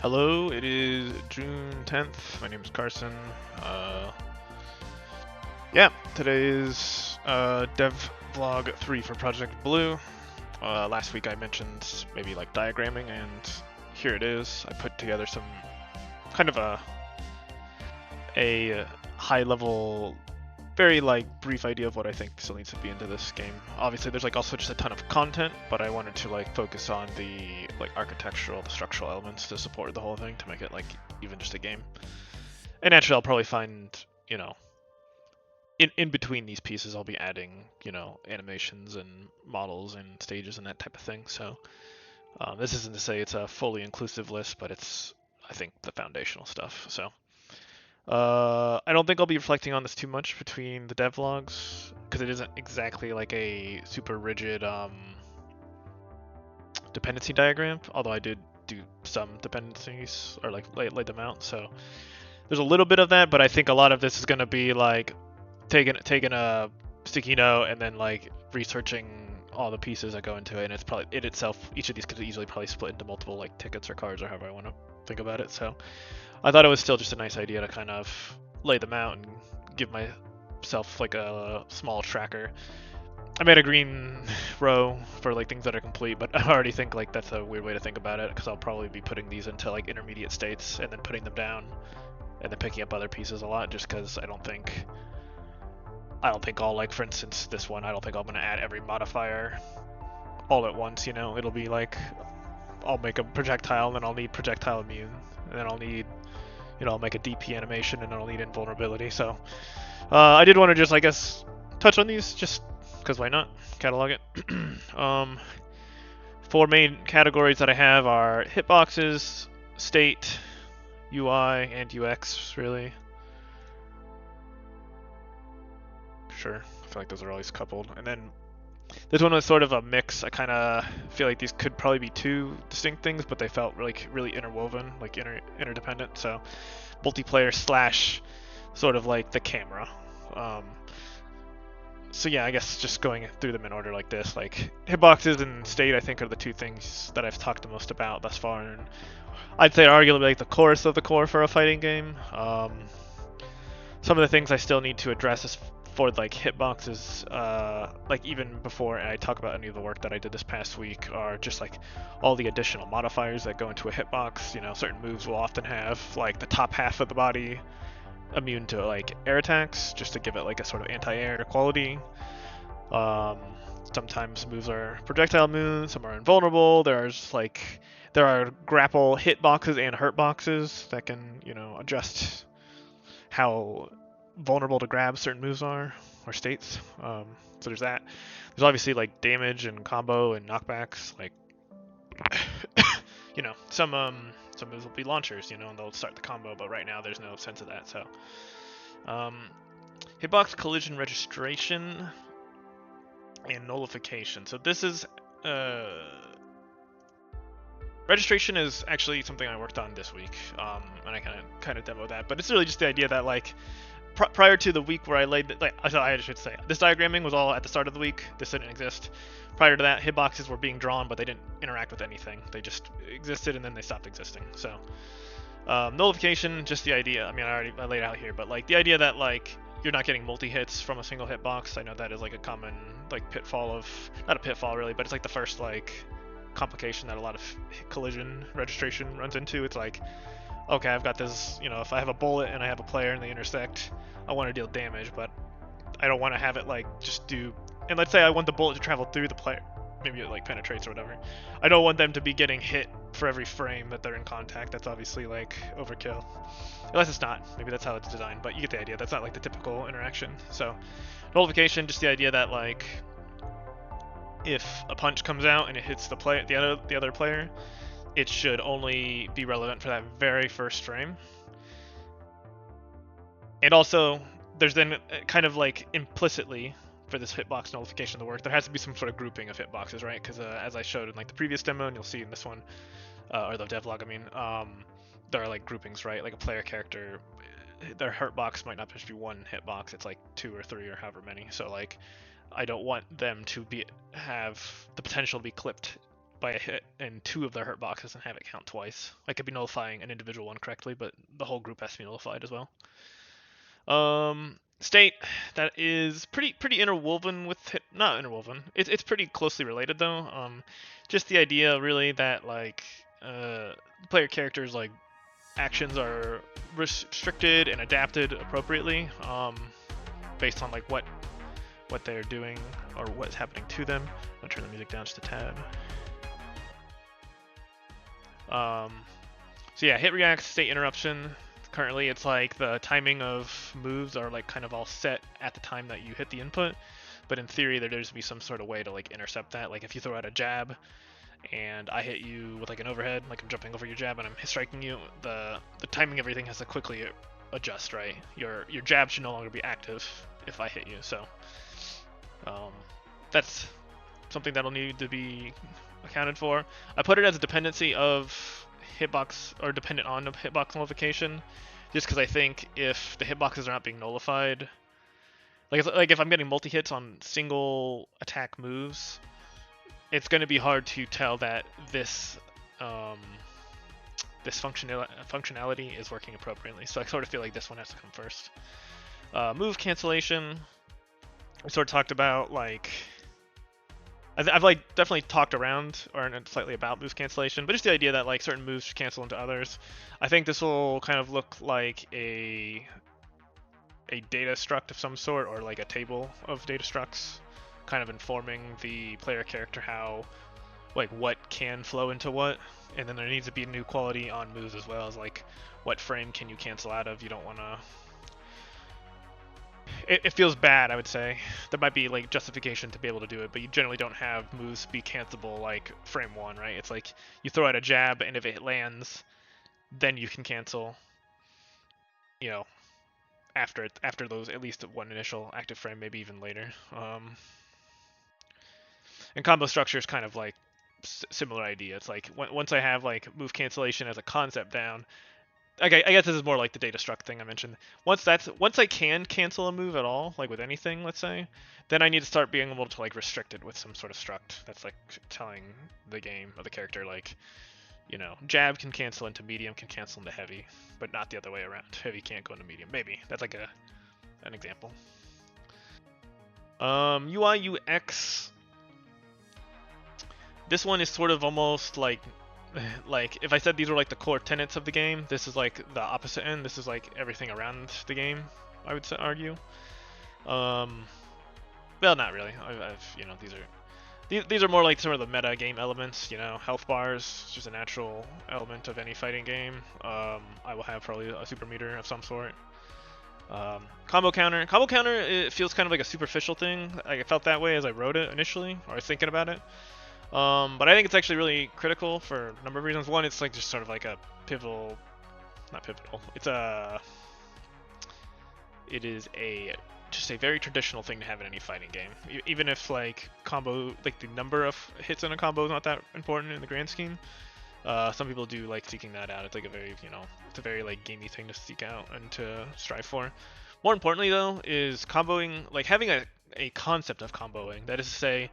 Hello, it is June 10th. My name is Carson. Uh, yeah, today is Dev Vlog 3 for Project Blue. Last week I mentioned maybe like diagramming, and here it is. I put together some kind of a high level, very like brief idea of what I think still needs to be into this game. Obviously, there's like also just a ton of content, but I wanted to like focus on the like architectural, the structural elements to support the whole thing to make it like even just a game. And naturally, I'll probably find, you know, in between these pieces, I'll be adding, animations and models and stages and that type of thing. So this isn't to say it's a fully inclusive list, but it's, I think, the foundational stuff. So I don't think I'll be reflecting on this too much between the devlogs because it isn't exactly like a super rigid dependency diagram. Although I did do some dependencies or like laid them out. So there's a little bit of that, but I think a lot of this is going to be like taking a sticky note and then like researching all the pieces that go into it, and it's probably it itself. Each of these could easily probably split into multiple like tickets or cards or however I want to think about it. So I thought it was still just a nice idea to kind of lay them out and give myself like a small tracker. I made a green row for like things that are complete, but I already think like that's a weird way to think about it because I'll probably be putting these into like intermediate states and then putting them down and then picking up other pieces a lot just because I don't think I'll like, for instance, this one, I don't think I'm going to add every modifier all at once, It'll be like, I'll make a projectile, and then I'll need projectile immune, and then I'll need, I'll make a DP animation, and then I'll need invulnerability. So I did want to just, I guess, touch on these, just because why not? Catalog it. Four main categories that I have are hitboxes, state, UI, and UX, really. Sure. I feel like those are always coupled. And then this one was sort of a mix. I kind of feel like these could probably be two distinct things, but they felt really interwoven, like interdependent. So multiplayer slash sort of like the camera. Um, so yeah, I guess just going through them in order like this, like hitboxes and state, I think are the two things that I've talked the most about thus far, and I'd say arguably like the chorus of the core for a fighting game. Some of the things I still need to address is for like hitboxes, like even before I talk about any of the work that I did this past week, are just like all the additional modifiers that go into a hitbox. Certain moves will often have like the top half of the body immune to like air attacks, just to give it like a sort of anti-air quality. Um, Sometimes moves are projectile immune, some are invulnerable. There are grapple hitboxes and hurt boxes that can adjust how vulnerable to grab certain moves are or states. So there's that. There's obviously like damage and combo and knockbacks. Like some moves will be launchers, and they'll start the combo. But right now there's no sense of that. So hitbox collision registration and nullification. So this is registration is actually something I worked on this week, and I kind of demoed that. But it's really just the idea that like prior to the week where I laid, I should say, this diagramming was all at the start of the week. This didn't exist. Prior to that, hitboxes were being drawn, but they didn't interact with anything. They just existed and then they stopped existing. So nullification, just the idea. I mean, I laid it out here, but like the idea that like you're not getting multi-hits from a single hitbox. I know that is like a common like pitfall of, not a pitfall really, but it's like the first like complication that a lot of collision registration runs into. It's like, okay, I've got this, if I have a bullet and I have a player and they intersect, I want to deal damage, but I don't want to have it like just do, and let's say I want the bullet to travel through the player, maybe it like penetrates or whatever. I don't want them to be getting hit for every frame that they're in contact. That's obviously like overkill. Unless it's not, maybe that's how it's designed, but you get the idea. That's not like the typical interaction. So nullification, just the idea that like if a punch comes out and it hits the other player, it should only be relevant for that very first frame. And also, there's then kind of like implicitly for this hitbox nullification to work, there has to be some sort of grouping of hitboxes, right? Because as I showed in like the previous demo, and you'll see in this one, or the devlog, I mean, there are like groupings, right? Like a player character, their hurt box might not just be one hitbox; it's like 2 or 3 or however many. So like, I don't want them to have the potential to be clipped by a hit in 2 of their hurt boxes and have it count twice. I could be nullifying an individual one correctly, but the whole group has to be nullified as well. State, that is pretty interwoven with hit, not interwoven. It's pretty closely related though. Just the idea really that like player characters like actions are restricted and adapted appropriately based on like what they're doing or what's happening to them. I'll turn the music down just a tad. So yeah, hit react, state interruption. Currently it's like the timing of moves are like kind of all set at the time that you hit the input, but in theory there's to be some sort of way to like intercept that. Like if you throw out a jab and I hit you with like an overhead, like I'm jumping over your jab and I'm striking you, the timing of everything has to quickly adjust, right? Your jab should no longer be active if I hit you, so that's something that'll need to be accounted for. I put it as a dependency of hitbox, or dependent on the hitbox nullification, just because I think if the hitboxes are not being nullified, like if I'm getting multi-hits on single attack moves, it's going to be hard to tell that this this functionality is working appropriately. So I sort of feel like this one has to come first. Move cancellation, we sort of talked about, like I've like definitely talked around or slightly about move cancellation, but just the idea that like certain moves cancel into others. I think this will kind of look like a data struct of some sort, or like a table of data structs, kind of informing the player character how, like, what can flow into what, and then there needs to be a new quality on moves as well, as like what frame can you cancel out of. You don't want to. It feels bad, I would say. There might be like justification to be able to do it, but you generally don't have moves be cancelable like frame 1, right? It's like you throw out a jab, and if it lands, then you can cancel, you know, after those at least one initial active frame, maybe even later. And combo structure is kind of like similar idea. It's like once I have like move cancellation as a concept down, okay, I guess this is more like the data struct thing I mentioned. Once I can cancel a move at all, like with anything, let's say, then I need to start being able to like restrict it with some sort of struct that's like telling the game or the character, like, you know, jab can cancel into medium, can cancel into heavy, but not the other way around. Heavy can't go into medium. Maybe that's like an example. UI UX. This one is sort of almost like if I said these were like the core tenets of the game, this is like the opposite end. This is like everything around the game, I would argue. Well, not really. You know, these are more like some of the meta game elements. You know, health bars, just a natural element of any fighting game. I will have probably a super meter of some sort. Combo counter. It feels kind of like a superficial thing. I felt that way as I wrote it initially, or I was thinking about it. But I think it's actually really critical for a number of reasons. One, it's like just sort of like a pivotal, not pivotal. It is just a very traditional thing to have in any fighting game. Even if like combo, like the number of hits in a combo is not that important in the grand scheme. Some people do like seeking that out. It's like a very, you know, it's a very like gamey thing to seek out and to strive for. More importantly though, is comboing, like having a concept of comboing. That is to say,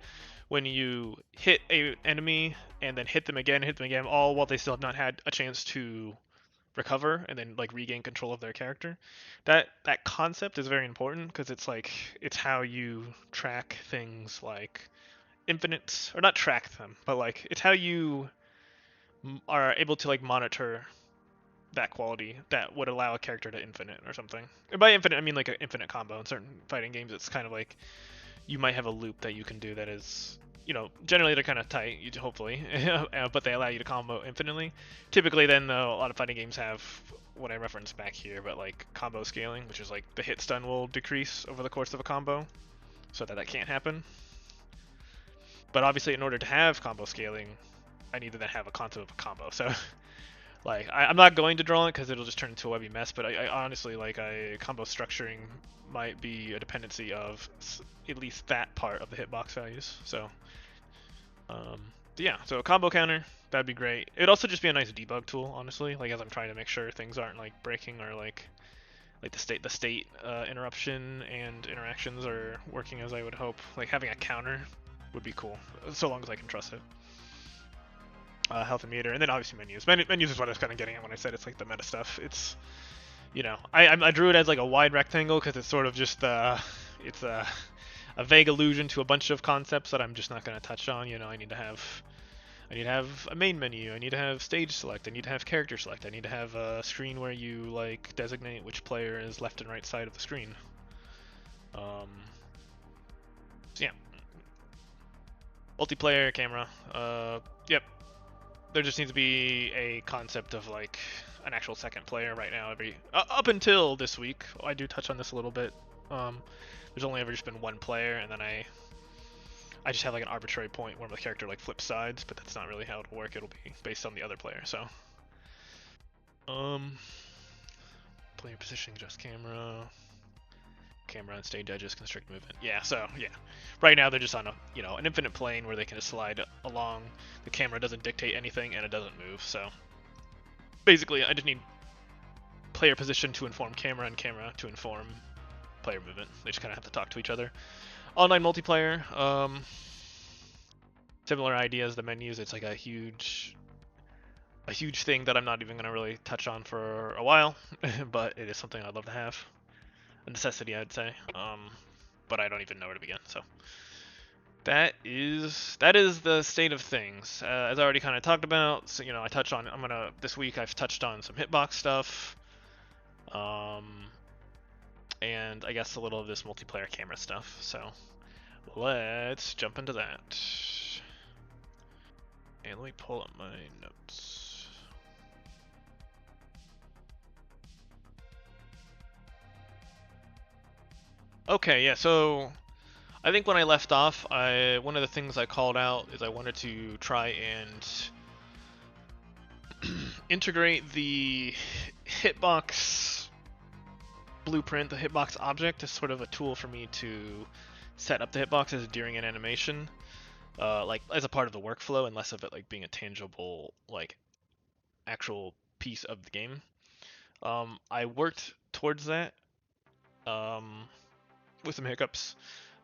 when you hit a enemy and then hit them again, all while they still have not had a chance to recover and then like regain control of their character. That concept is very important because it's how you track things like infinites, or not track them, but like it's how you are able to like monitor that quality that would allow a character to infinite or something. And by infinite, I mean like an infinite combo. In certain fighting games, it's kind of like you might have a loop that you can do that is, you know, generally they're kind of tight, hopefully, but they allow you to combo infinitely. Typically then, though, a lot of fighting games have what I referenced back here, but like combo scaling, which is like the hit stun will decrease over the course of a combo, so that can't happen. But obviously, in order to have combo scaling, I need to then have a concept of a combo. So, like, I'm not going to draw it because it'll just turn into a webby mess, but I honestly, like, combo structuring might be a dependency of at least that part of the hitbox values. So, yeah, so a combo counter, that'd be great. It'd also just be a nice debug tool, honestly, like as I'm trying to make sure things aren't like breaking, or like the state interruption and interactions are working as I would hope. Like having a counter would be cool, so long as I can trust it. health and meter, and then obviously menus. Menus is what I was kind of getting at when I said it's like the meta stuff. It's, you know, I drew it as like a wide rectangle because it's sort of just it's a vague allusion to a bunch of concepts that I'm just not going to touch on. You know, I need to have a main menu. I need to have stage select. I need to have character select. I need to have a screen where you like designate which player is left and right side of the screen. So yeah, multiplayer camera. Yep. There just needs to be a concept of like an actual second player right now. Up until this week, I do touch on this a little bit. There's only ever just been one player, and then I just have like an arbitrary point where the character like flips sides, but that's not really how it'll work. It'll be based on the other player. So, player positioning, adjust camera on stage edges, constrict movement. Yeah, so yeah, right now they're just on an infinite plane where they can just slide along. The camera doesn't dictate anything and it doesn't move. So basically, I just need player position to inform camera and camera to inform player movement. They just kind of have to talk to each other. Online multiplayer, similar ideas. The menus, it's like a huge thing that I'm not even gonna really touch on for a while, but it is something I'd love to have. A necessity, I'd say. But I don't even know where to begin. So that is the state of things. As I already kind of talked about. So this week I've touched on some hitbox stuff. And I guess a little of this multiplayer camera stuff. So let's jump into that. And let me pull up my notes. Okay, yeah, so I think when I left off, one of the things I called out is I wanted to try and integrate the hitbox blueprint, the hitbox object, as sort of a tool for me to set up the hitboxes during an animation, like as a part of the workflow, and less of it like being a tangible, like actual piece of the game. I worked towards that. With some hiccups.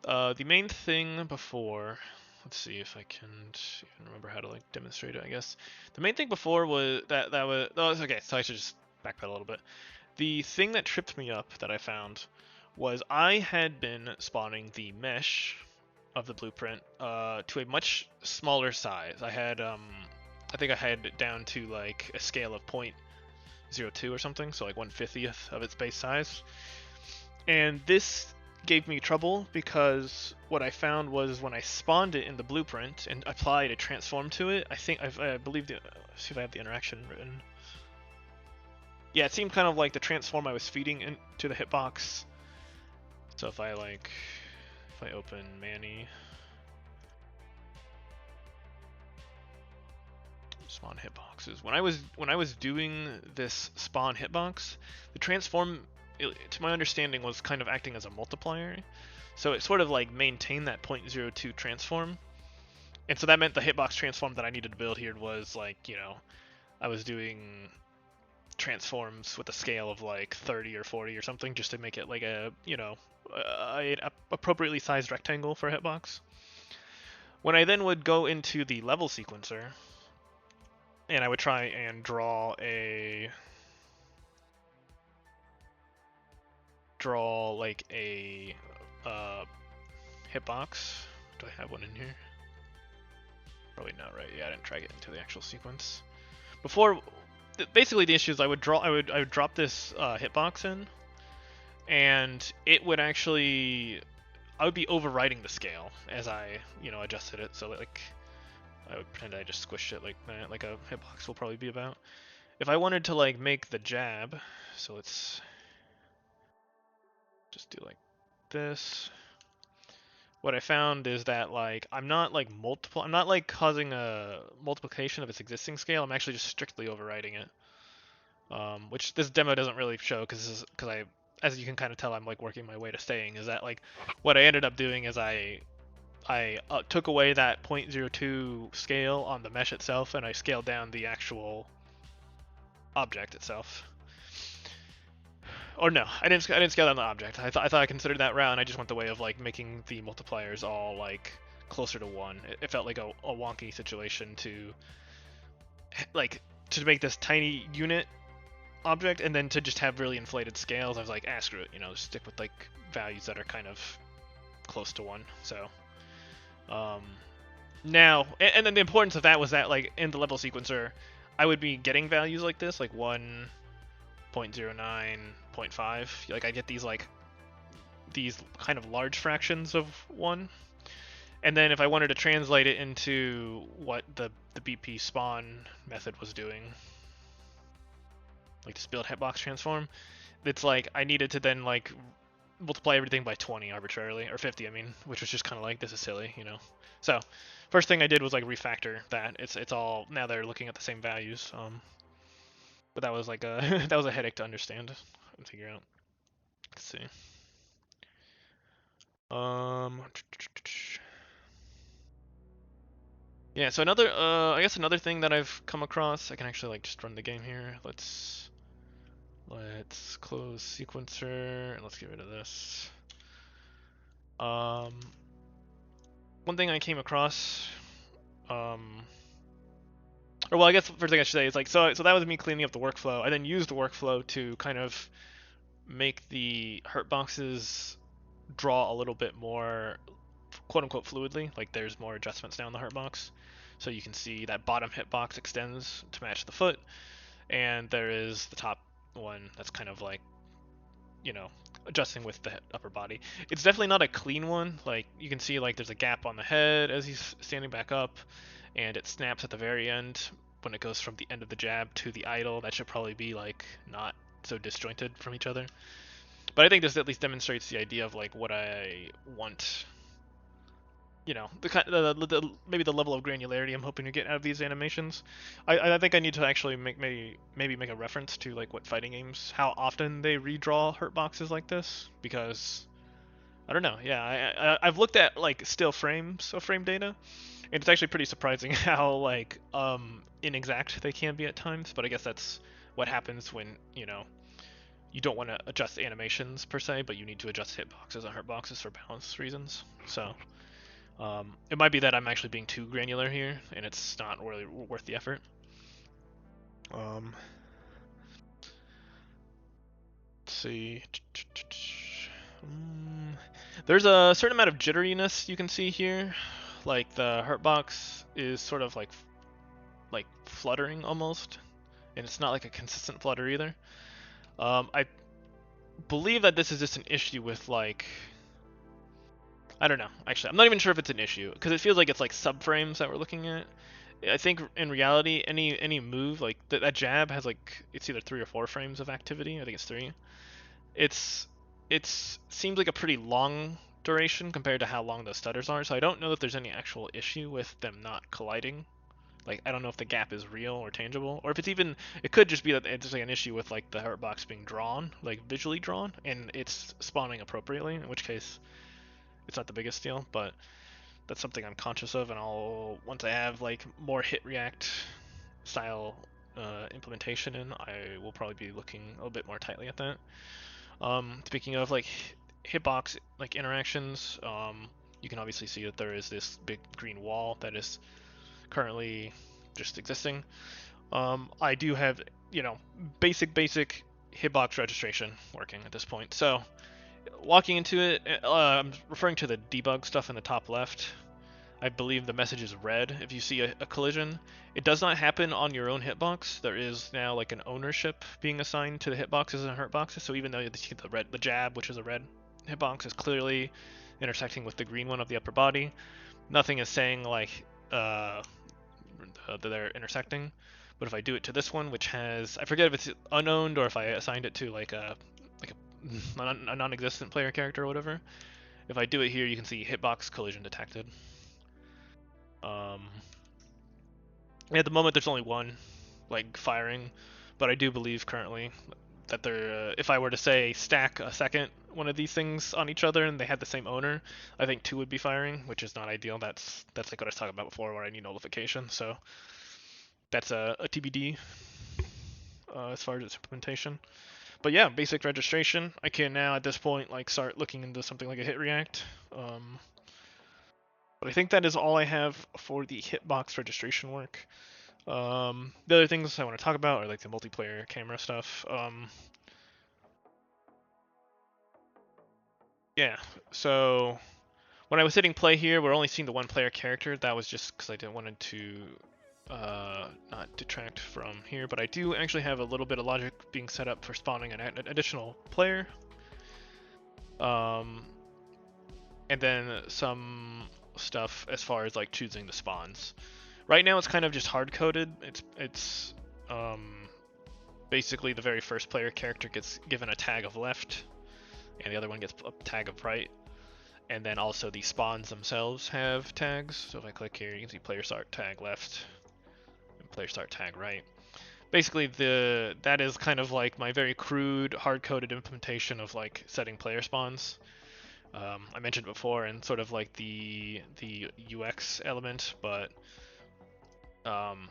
The main thing before, let's see if I can even remember how to like demonstrate it. I guess the main thing before was that was okay. So I should just backpedal a little bit. The thing that tripped me up that I found was I had been spawning the mesh of the blueprint to a much smaller size. I had I think I had it down to like a scale of 0.02 or something, so like 1/50th of its base size, and this gave me trouble because what I found was when I spawned it in the blueprint and applied a transform to it, I believe see if I have the interaction written. Yeah, it seemed kind of like the transform I was feeding into the hitbox. So if I open Manny, spawn hitboxes. When I was doing this spawn hitbox, the transform, to my understanding, was kind of acting as a multiplier, so it sort of like maintained that 0.02 transform, and so that meant the hitbox transform that I needed to build here was like, I was doing transforms with a scale of like 30 or 40 or something, just to make it like a appropriately sized rectangle for a hitbox. When I then would go into the level sequencer and I would try and draw like a hitbox. Do I have one in here? Probably not, right? Yeah, I didn't try getting into the actual sequence. Before, basically the issue is I would drop this hitbox in, and it would actually, I would be overwriting the scale as I adjusted it. So like I would pretend I just squished it like that, like a hitbox will probably be about. If I wanted to like make the jab, so let's just do like this. What I found is that like I'm not like causing a multiplication of its existing scale. I'm actually just strictly overriding it, which this demo doesn't really show because as you can kind of tell, I'm like working my way to staying. Is that like what I ended up doing is I took away that 0.02 scale on the mesh itself, and I scaled down the actual object itself. Or no, I didn't scale down the object. I thought I considered that route, and I just went the way of like making the multipliers all like closer to 1. It felt like a wonky situation to like to make this tiny unit object, and then to just have really inflated scales, I was like, screw it, stick with like values that are kind of close to 1. So now, and then the importance of that was that like in the level sequencer, I would be getting values like this, like 1, 0.09, 0.5. Like I get these kind of large fractions of 1. And then if I wanted to translate it into what the BP spawn method was doing, like this build hitbox transform, it's like I needed to then like multiply everything by 20 arbitrarily, or 50 I mean, which was just kind of like, this is silly, So first thing I did was like refactor that. It's all, now they're looking at the same values. But that was like that was a headache to understand and figure out. Let's see. Yeah, so I guess another thing that I've come across, I can actually like just run the game here. Let's close sequencer and let's get rid of this. One thing I came across, or well, I guess the first thing I should say is like, so that was me cleaning up the workflow. I then used the workflow to kind of make the hurt boxes draw a little bit more quote unquote fluidly, like there's more adjustments down the hurt box. So you can see that bottom hitbox extends to match the foot, and there is the top one that's kind of like, adjusting with the upper body. It's definitely not a clean one. Like you can see like there's a gap on the head as he's standing back up, and it snaps at the very end when it goes from the end of the jab to the idle. That should probably be like not so disjointed from each other. But I think this at least demonstrates the idea of like what I want, maybe the level of granularity I'm hoping to get out of these animations. I think I need to actually maybe make a reference to like what fighting games, how often they redraw hurt boxes like this, because I don't know. Yeah, I've looked at like still frames of frame data, and it's actually pretty surprising how like inexact they can be at times. But I guess that's what happens when you don't want to adjust animations per se, but you need to adjust hitboxes and hurt boxes for balance reasons. So it might be that I'm actually being too granular here, and it's not really worth the effort. Let's see. There's a certain amount of jitteriness you can see here. Like the hurt box is sort of like fluttering almost, and it's not like a consistent flutter either. I believe that this is just an issue with like, I don't know. Actually, I'm not even sure if it's an issue, because it feels like it's like subframes that we're looking at. I think in reality, any move like that jab has like, it's either 3 or 4 frames of activity. I think it's 3. It's seems like a pretty long duration compared to how long those stutters are. So I don't know if there's any actual issue with them not colliding. Like I don't know if the gap is real or tangible, or if it's even, it could just be that it's like an issue with like the hurt box being drawn, like visually drawn, and it's spawning appropriately. In which case, it's not the biggest deal, but that's something I'm conscious of, and I'll, once I have like more hit react style implementation in, I will probably be looking a little bit more tightly at that. Speaking of like hitbox like interactions, you can obviously see that there is this big green wall that is currently just existing. I do have basic hitbox registration working at this point. So walking into it, I'm referring to the debug stuff in the top left. I believe the message is red if you see a collision. It does not happen on your own hitbox. There is now like an ownership being assigned to the hitboxes and hurt boxes. So even though the jab, which is a red hitbox, is clearly intersecting with the green one of the upper body, nothing is saying like that they're intersecting. But if I do it to this one, which has, I forget if it's unowned or if I assigned it to like a non-existent player character or whatever. If I do it here, you can see hitbox collision detected. At the moment, there's only one like firing, but I do believe currently that there, if I were to say stack a second one of these things on each other and they had the same owner, I think 2 would be firing, which is not ideal. That's like what I was talking about before, where I need nullification. So that's a TBD as far as its implementation. But yeah, basic registration. I can now at this point like start looking into something like a hit react. But I think that is all I have for the hitbox registration work. The other things I want to talk about are like the multiplayer camera stuff. Yeah, so when I was hitting play here, we're only seeing the one player character. That was just because I didn't want to not detract from here, but I do actually have a little bit of logic being set up for spawning an additional player. And then some stuff as far as like choosing the spawns. Right now it's kind of just hard coded. It's basically the very first player character gets given a tag of left, and the other one gets a tag of right. And then also the spawns themselves have tags. So if I click here, you can see player start tag left and player start tag right. Basically, that is kind of like my very crude, hard-coded implementation of like setting player spawns. I mentioned before, and sort of like the UX element, but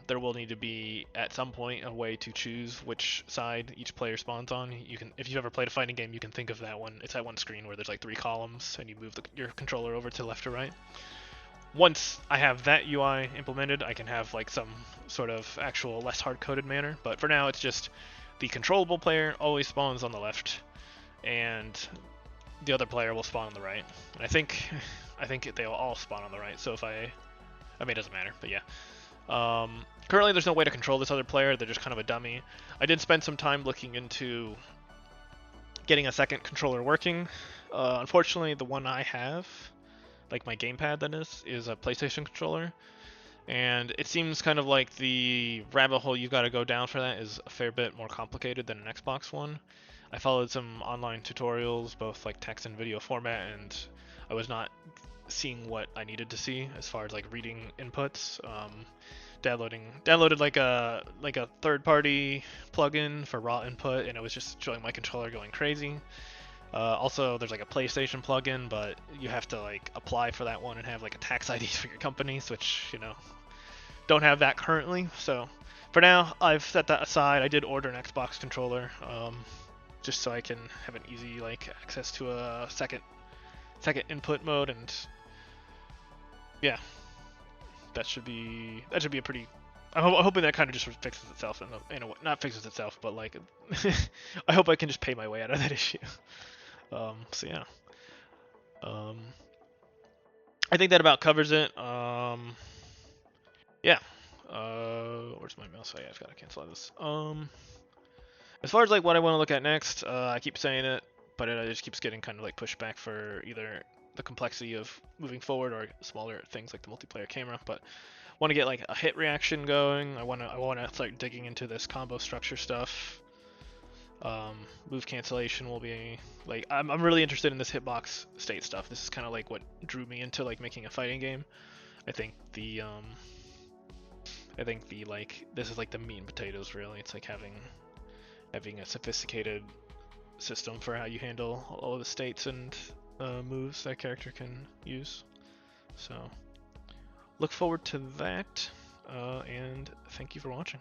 there will need to be at some point a way to choose which side each player spawns on. You can, if you've ever played a fighting game, you can think of that one. It's that one screen where there's like 3 columns, and you move your controller over to left or right. Once I have that UI implemented, I can have like some sort of actual less hard-coded manner. But for now, it's just the controllable player always spawns on the left, and the other player will spawn on the right. And I think they'll all spawn on the right. So if I mean, it doesn't matter, but yeah. Currently, there's no way to control this other player. They're just kind of a dummy. I did spend some time looking into getting a second controller working. Unfortunately, the one I have, like my gamepad that is a PlayStation controller. And it seems kind of like the rabbit hole you've got to go down for that is a fair bit more complicated than an Xbox one. I followed some online tutorials, both like text and video format, and I was not seeing what I needed to see as far as like reading inputs. Downloaded like a third-party plugin for raw input, and it was just showing my controller going crazy. Also, there's like a PlayStation plugin, but you have to like apply for that one and have like a tax ID for your companies, which don't have that currently. So for now, I've set that aside. I did order an Xbox controller, just so I can have an easy like access to a second input mode, and yeah, that should be a pretty. I'm hoping that kind of just fixes itself in a way. Not fixes itself, but like I hope I can just pay my way out of that issue. So yeah. I think that about covers it. Yeah. Where's my mouse? Oh yeah, I've got to cancel this. As far as like what I want to look at next, I keep saying it, but it just keeps getting kind of like pushed back for either the complexity of moving forward or smaller things like the multiplayer camera. But want to get like a hit reaction going. I want to start digging into this combo structure stuff. Move cancellation will be like I'm really interested in this hitbox state stuff. This is kind of like what drew me into like making a fighting game. I think the like this is like the meat and potatoes really. It's like having a sophisticated system for how you handle all of the states and moves that character can use. So look forward to that, and thank you for watching.